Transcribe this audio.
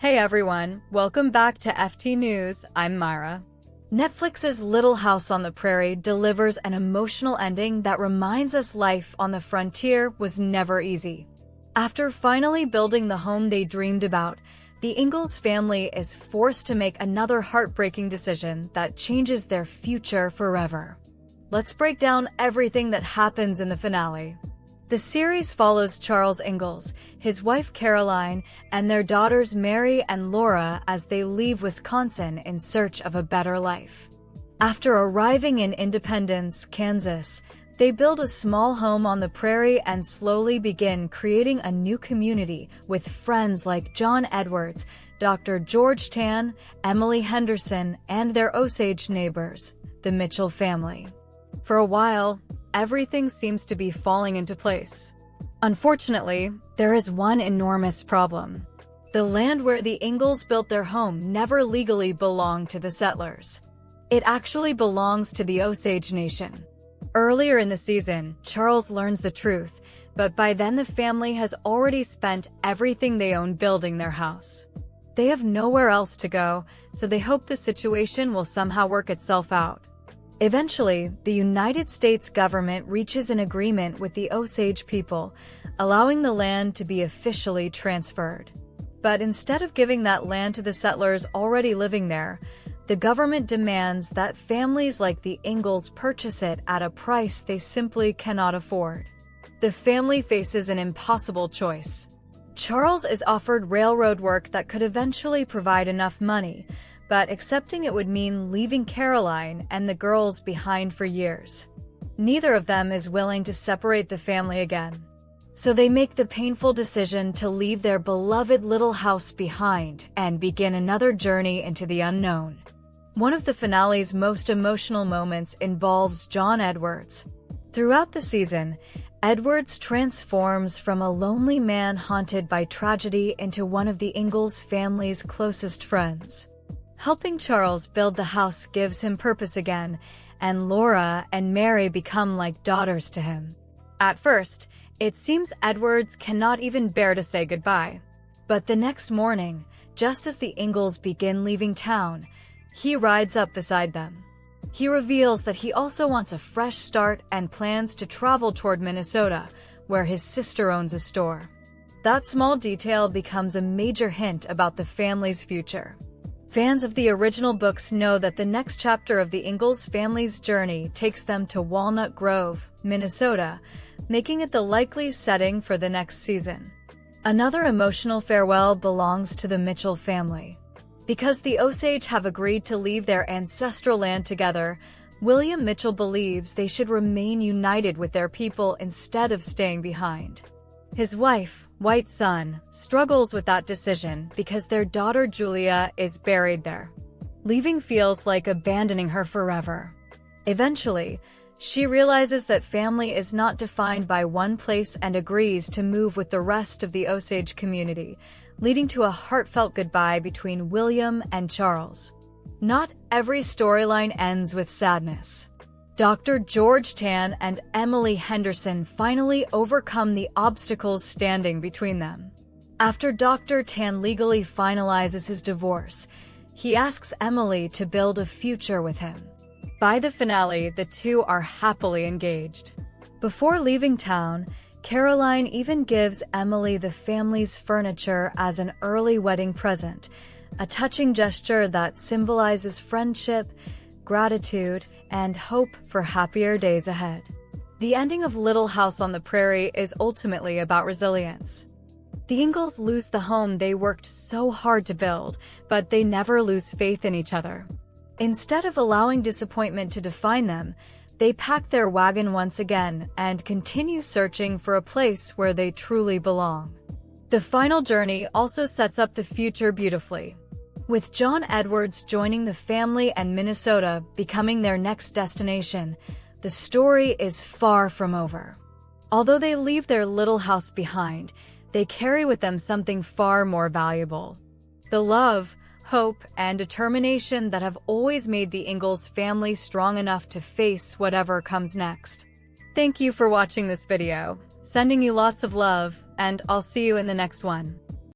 Hey everyone, welcome back to FT News. I'm Myra. Netflix's Little House on the Prairie delivers an emotional ending that reminds us life on the frontier was never easy. After finally building the home they dreamed about, the Ingalls family is forced to make another heartbreaking decision that changes their future forever. Let's break down everything that happens in the finale. The series follows Charles Ingalls, his wife Caroline, and their daughters Mary and Laura as they leave Wisconsin in search of a better life. After arriving in Independence, Kansas, they build a small home on the prairie and slowly begin creating a new community with friends like John Edwards, Dr. George Tan, Emily Henderson, and their Osage neighbors, the Mitchell family. For a while, everything seems to be falling into place. Unfortunately, there is one enormous problem. The land where the Ingalls built their home never legally belonged to the settlers. It actually belongs to the Osage Nation. Earlier in the season, Charles learns the truth, but by then the family has already spent everything they own building their house. They have nowhere else to go, so they hope the situation will somehow work itself out. Eventually, the United States government reaches an agreement with the Osage people, allowing the land to be officially transferred. But instead of giving that land to the settlers already living there, the government demands that families like the Ingalls purchase it at a price they simply cannot afford. The family faces an impossible choice. Charles is offered railroad work that could eventually provide enough money, but accepting it would mean leaving Caroline and the girls behind for years. Neither of them is willing to separate the family again. So they make the painful decision to leave their beloved little house behind and begin another journey into the unknown. One of the finale's most emotional moments involves John Edwards. Throughout the season, Edwards transforms from a lonely man haunted by tragedy into one of the Ingalls family's closest friends. Helping Charles build the house gives him purpose again, and Laura and Mary become like daughters to him. At first, it seems Edwards cannot even bear to say goodbye. But the next morning, just as the Ingalls begin leaving town, he rides up beside them. He reveals that he also wants a fresh start and plans to travel toward Minnesota, where his sister owns a store. That small detail becomes a major hint about the family's future. Fans of the original books know that the next chapter of the Ingalls family's journey takes them to Walnut Grove, Minnesota, making it the likely setting for the next season. Another emotional farewell belongs to the Mitchell family. Because the Osage have agreed to leave their ancestral land together, William Mitchell believes they should remain united with their people instead of staying behind. His wife, White Sun, struggles with that decision because their daughter Julia is buried there. Leaving feels like abandoning her forever. Eventually, she realizes that family is not defined by one place and agrees to move with the rest of the Osage community, leading to a heartfelt goodbye between William and Charles. Not every storyline ends with sadness. Dr. George Tan and Emily Henderson finally overcome the obstacles standing between them. After Dr. Tan legally finalizes his divorce, he asks Emily to build a future with him. By the finale, the two are happily engaged. Before leaving town, Caroline even gives Emily the family's furniture as an early wedding present, a touching gesture that symbolizes friendship, gratitude, and hope for happier days ahead. The ending of Little House on the Prairie is ultimately about resilience. The Ingalls lose the home they worked so hard to build, but they never lose faith in each other. Instead of allowing disappointment to define them, they pack their wagon once again and continue searching for a place where they truly belong. The final journey also sets up the future beautifully. With John Edwards joining the family and Minnesota becoming their next destination, the story is far from over. Although they leave their little house behind, they carry with them something far more valuable: the love, hope, and determination that have always made the Ingalls family strong enough to face whatever comes next. Thank you for watching this video. Sending you lots of love, and I'll see you in the next one.